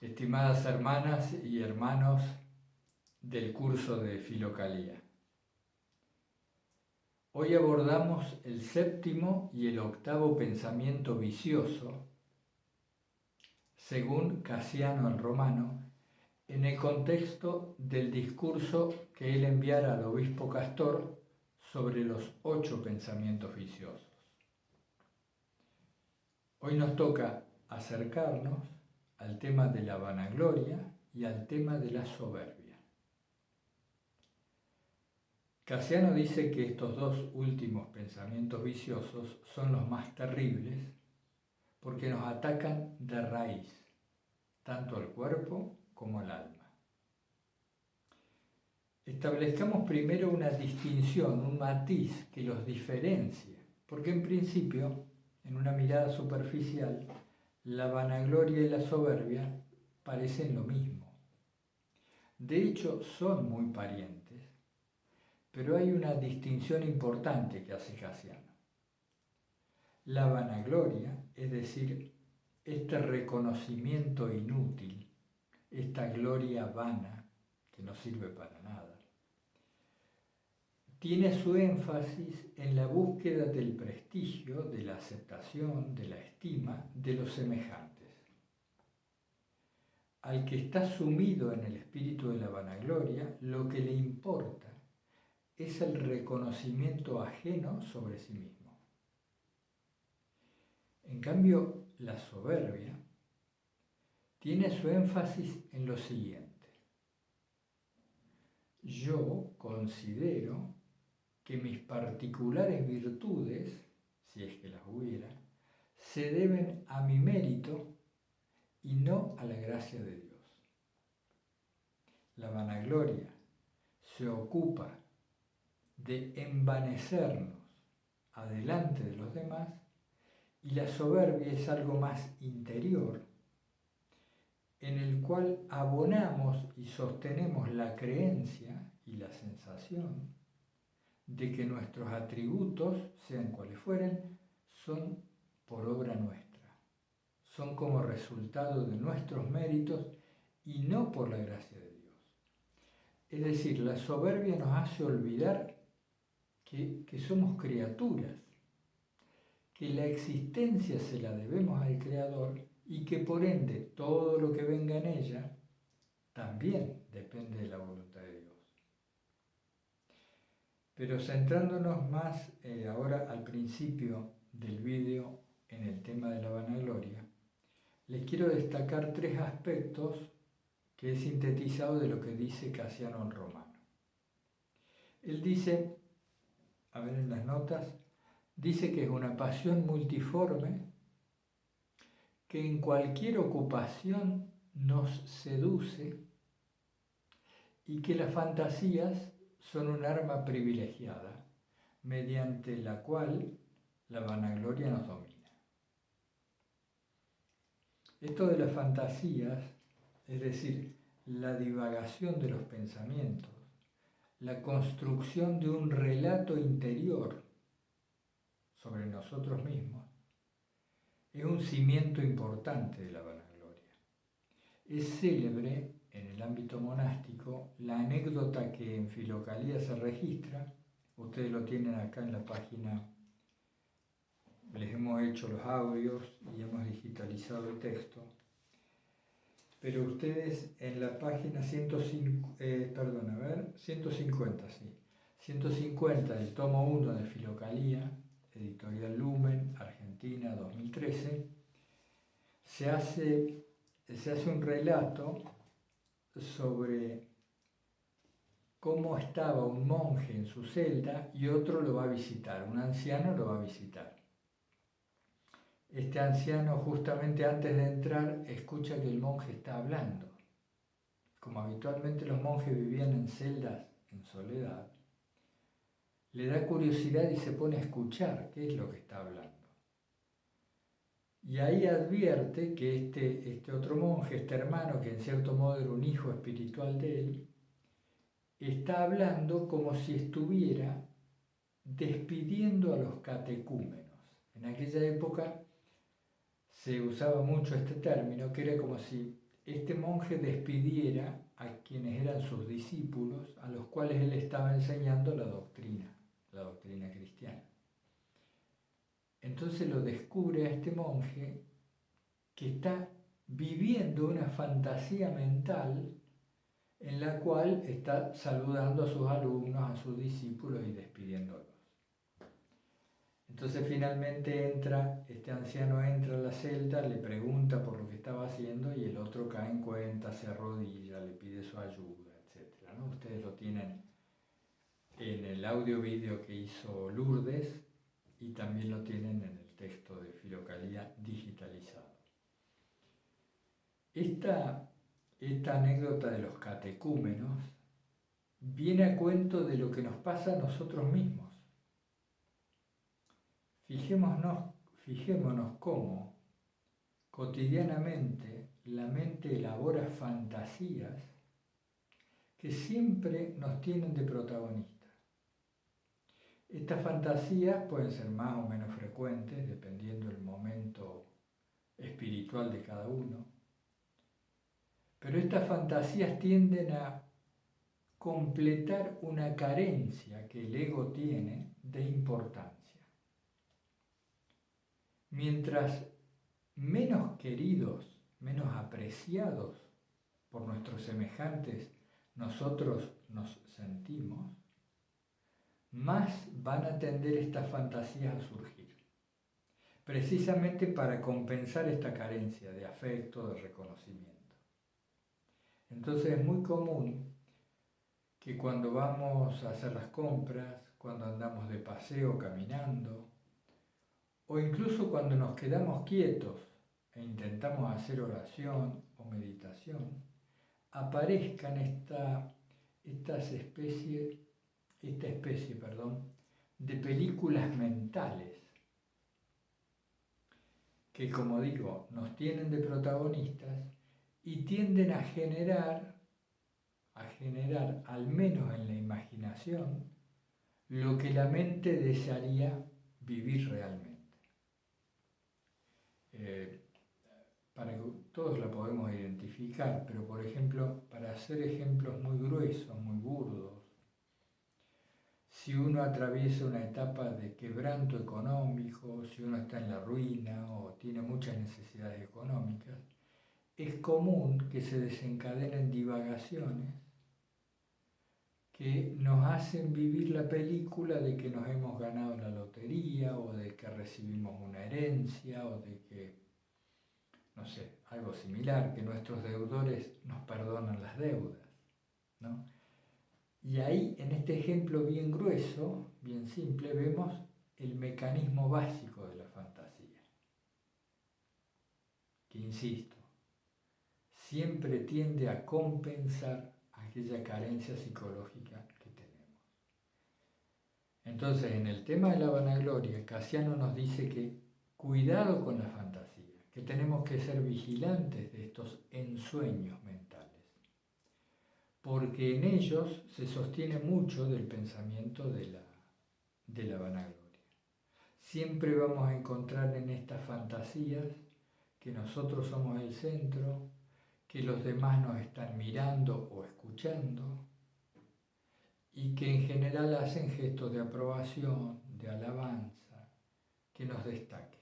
Estimadas hermanas y hermanos del curso de Filocalía, hoy abordamos el séptimo y el octavo pensamiento vicioso, según Casiano el Romano, en el contexto del discurso que él enviara al obispo Castor sobre los 8 pensamientos viciosos. Hoy nos toca acercarnos al tema de la vanagloria y al tema de la soberbia. Casiano dice que estos dos últimos pensamientos viciosos son los más terribles porque nos atacan de raíz, tanto al cuerpo como al alma. Establezcamos primero una distinción, un matiz que los diferencie, porque en principio, en una mirada superficial, la vanagloria y la soberbia parecen lo mismo. De hecho, son muy parientes, pero hay una distinción importante que hace Casiano. La vanagloria, es decir, este reconocimiento inútil, esta gloria vana que no sirve para nada, tiene su énfasis en la búsqueda del prestigio, de la aceptación, de la estima de los semejantes. Al que está sumido en el espíritu de la vanagloria, lo que le importa es el reconocimiento ajeno sobre sí mismo. En cambio, la soberbia tiene su énfasis en lo siguiente. Yo considero que mis particulares virtudes, si es que las hubiera, se deben a mi mérito y no a la gracia de Dios. La vanagloria se ocupa de envanecernos adelante de los demás y la soberbia es algo más interior en el cual abonamos y sostenemos la creencia y la sensación de que nuestros atributos, sean cuales fueren, son por obra nuestra, son como resultado de nuestros méritos y no por la gracia de Dios. Es decir, la soberbia nos hace olvidar que somos criaturas, que la existencia se la debemos al Creador y que por ende todo lo que venga en ella también depende de la voluntad de Dios. Pero centrándonos más ahora al principio del vídeo en el tema de la vanagloria, les quiero destacar 3 aspectos que he sintetizado de lo que dice Casiano el Romano. Él dice, a ver en las notas, dice que es una pasión multiforme que en cualquier ocupación nos seduce y que las fantasías son un arma privilegiada mediante la cual la vanagloria nos domina. Esto de las fantasías, es decir, la divagación de los pensamientos, la construcción de un relato interior sobre nosotros mismos, es un cimiento importante de la vanagloria. Es célebre en el ámbito monástico la anécdota que en Filocalía se registra, ustedes lo tienen acá en la página, les hemos hecho los audios y hemos digitalizado el texto, pero ustedes en la página 150 del tomo 1 de Filocalía, editorial Lumen, Argentina, 2013, se hace un relato sobre cómo estaba un monje en su celda y otro lo va a visitar, un anciano lo va a visitar. Este anciano, justamente antes de entrar, escucha que el monje está hablando. Como habitualmente los monjes vivían en celdas en soledad, le da curiosidad y se pone a escuchar qué es lo que está hablando. Y ahí advierte que este otro monje, este hermano, que en cierto modo era un hijo espiritual de él, está hablando como si estuviera despidiendo a los catecúmenos. En aquella época se usaba mucho este término, que era como si este monje despidiera a quienes eran sus discípulos, a los cuales él estaba enseñando la doctrina cristiana. Entonces lo descubre a este monje que está viviendo una fantasía mental en la cual está saludando a sus alumnos, a sus discípulos y despidiéndolos. Entonces finalmente este anciano entra a la celda, le pregunta por lo que estaba haciendo y el otro cae en cuenta, se arrodilla, le pide su ayuda, etc., ¿no? Ustedes lo tienen en el audio-vídeo que hizo Lourdes y también lo tienen en el texto de Filocalía digitalizado. Esta anécdota de los catecúmenos viene a cuento de lo que nos pasa a nosotros mismos. Fijémonos cómo cotidianamente la mente elabora fantasías que siempre nos tienen de protagonistas. Estas fantasías pueden ser más o menos frecuentes dependiendo del momento espiritual de cada uno, pero estas fantasías tienden a completar una carencia que el ego tiene de importancia. Mientras menos queridos, menos apreciados por nuestros semejantes nosotros nos sentimos, más van a tender estas fantasías a surgir, precisamente para compensar esta carencia de afecto, de reconocimiento. Entonces es muy común que cuando vamos a hacer las compras, cuando andamos de paseo caminando, o incluso cuando nos quedamos quietos e intentamos hacer oración o meditación, aparezcan esta especie de películas mentales que, como digo, nos tienen de protagonistas y tienden a generar, al menos en la imaginación, lo que la mente desearía vivir realmente. Para que todos la podemos identificar, pero por ejemplo, para hacer ejemplos muy gruesos, muy burdos, si uno atraviesa una etapa de quebranto económico, si uno está en la ruina o tiene muchas necesidades económicas, es común que se desencadenen divagaciones que nos hacen vivir la película de que nos hemos ganado la lotería o de que recibimos una herencia o de que, no sé, algo similar, que nuestros deudores nos perdonan las deudas, ¿no? Y ahí, en este ejemplo bien grueso, bien simple, vemos el mecanismo básico de la fantasía, que, insisto, siempre tiende a compensar aquella carencia psicológica que tenemos. Entonces, en el tema de la vanagloria, Casiano nos dice que cuidado con la fantasía, que tenemos que ser vigilantes de estos ensueños mentales, porque en ellos se sostiene mucho del pensamiento de la vanagloria. Siempre vamos a encontrar en estas fantasías que nosotros somos el centro, que los demás nos están mirando o escuchando y que en general hacen gestos de aprobación, de alabanza, que nos destaquen.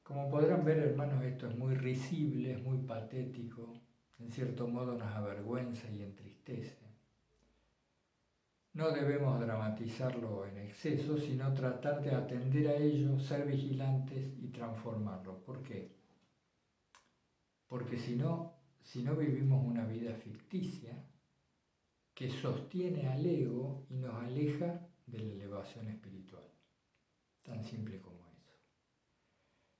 Como podrán ver, hermanos, esto es muy risible, es muy patético, en cierto modo nos avergüenza y entristece. No debemos dramatizarlo en exceso, sino tratar de atender a ello, ser vigilantes y transformarlo. ¿Por qué? Porque si no vivimos una vida ficticia que sostiene al ego y nos aleja de la elevación espiritual. Tan simple como eso.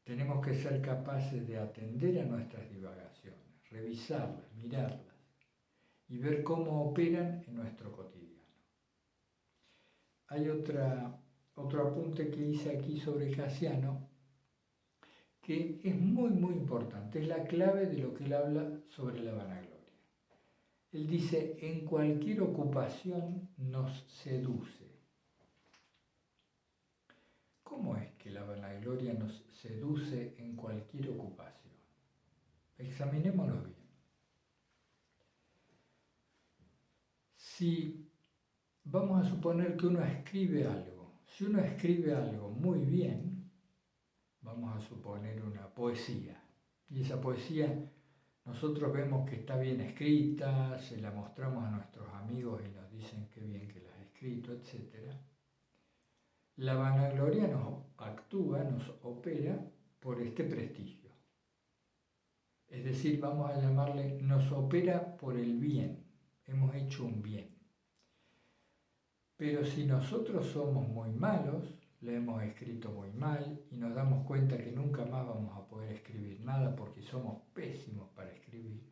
Tenemos que ser capaces de atender a nuestras divagaciones, revisarlas, mirarlas y ver cómo operan en nuestro cotidiano. Hay otro apunte que hice aquí sobre Casiano que es muy, muy importante, es la clave de lo que él habla sobre la vanagloria. Él dice, en cualquier ocupación nos seduce. ¿Cómo es que la vanagloria nos seduce en cualquier ocupación? Examinémoslo bien. Si vamos a suponer que uno escribe algo, si uno escribe algo muy bien, vamos a suponer una poesía, y esa poesía nosotros vemos que está bien escrita, se la mostramos a nuestros amigos y nos dicen qué bien que la has escrito, etc. La vanagloria nos actúa, nos opera por este prestigio. Es decir, vamos a llamarle, nos opera por el bien, hemos hecho un bien. Pero si nosotros somos muy malos, le hemos escrito muy mal y nos damos cuenta que nunca más vamos a poder escribir nada porque somos pésimos para escribir,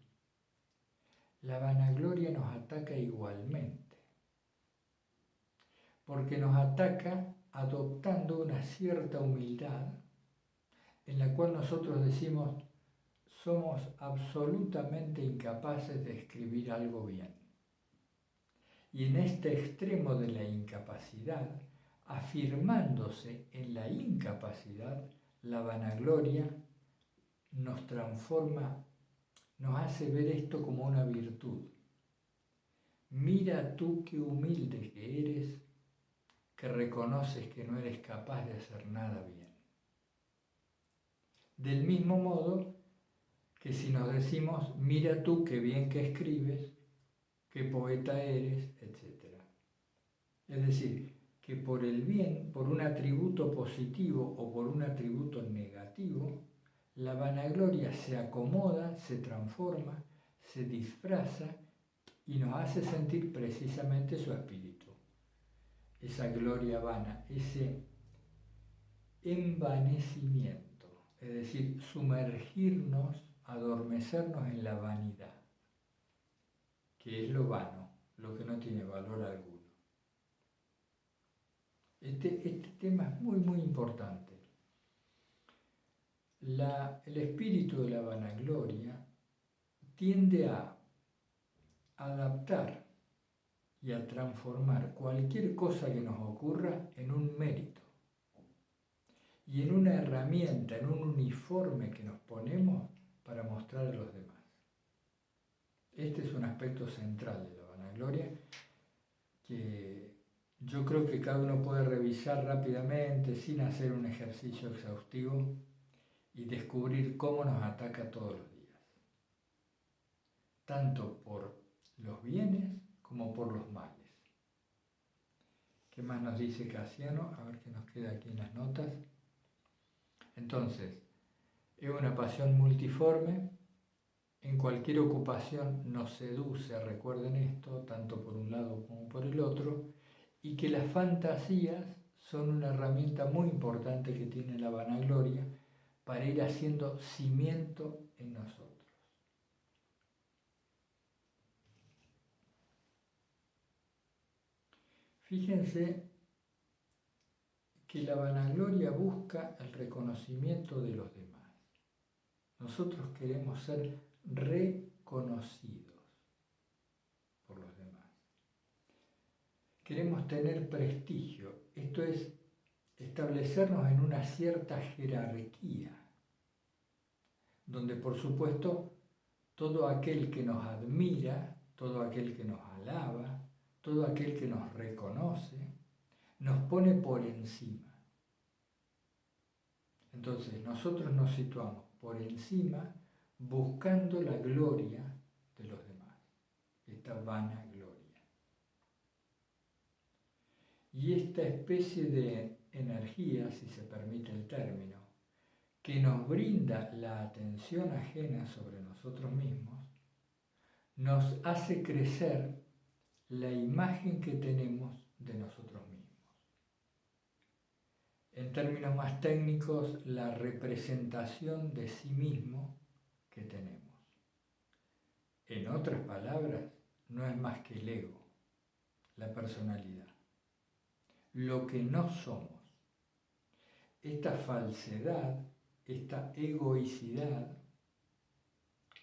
la vanagloria nos ataca igualmente, porque nos ataca adoptando una cierta humildad en la cual nosotros decimos somos absolutamente incapaces de escribir algo bien. Y en este extremo de la incapacidad, afirmándose en la incapacidad, la vanagloria nos transforma, nos hace ver esto como una virtud. Mira tú qué humilde que eres, que reconoces que no eres capaz de hacer nada bien. Del mismo modo que si nos decimos, mira tú qué bien que escribes, qué poeta eres, etc. Es decir, que por el bien, por un atributo positivo o por un atributo negativo, la vanagloria se acomoda, se transforma, se disfraza y nos hace sentir precisamente su espíritu. Esa gloria vana, ese envanecimiento, es decir, sumergirnos, adormecernos en la vanidad, que es lo vano, lo que no tiene valor alguno. Este tema es muy, muy importante. El espíritu de la vanagloria tiende a adaptar y a transformar cualquier cosa que nos ocurra en un mérito y en una herramienta, en un uniforme que nos ponemos para mostrar a los demás. Este es un aspecto central de la vanagloria que yo creo que cada uno puede revisar rápidamente sin hacer un ejercicio exhaustivo y descubrir cómo nos ataca todos los días, tanto por los bienes como por los males. ¿Qué más nos dice Casiano? A ver qué nos queda aquí en las notas. Entonces, es una pasión multiforme, en cualquier ocupación nos seduce, recuerden esto, tanto por un lado como por el otro, y que las fantasías son una herramienta muy importante que tiene la vanagloria para ir haciendo cimiento en nosotros. Fíjense que la vanagloria busca el reconocimiento de los demás. Nosotros queremos ser reconocidos por los demás. Queremos tener prestigio, esto es establecernos en una cierta jerarquía, donde por supuesto todo aquel que nos admira, todo aquel que nos alaba, todo aquel que nos reconoce, nos pone por encima. Entonces nosotros nos situamos por encima buscando la gloria de los demás, esta vana gloria. Y esta especie de energía, si se permite el término, que nos brinda la atención ajena sobre nosotros mismos, nos hace crecer la imagen que tenemos de nosotros mismos. En términos más técnicos, la representación de sí mismo que tenemos. En otras palabras, no es más que el ego, la personalidad. Lo que no somos. Esta falsedad, esta egoicidad,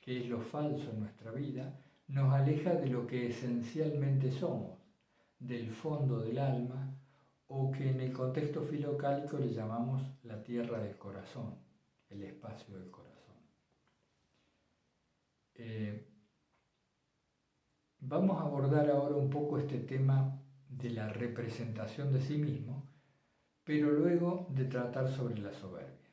que es lo falso en nuestra vida, nos aleja de lo que esencialmente somos, del fondo del alma, o que en el contexto filocálico le llamamos la tierra del corazón, el espacio del corazón. Vamos a abordar ahora un poco este tema de la representación de sí mismo, pero luego de tratar sobre la soberbia.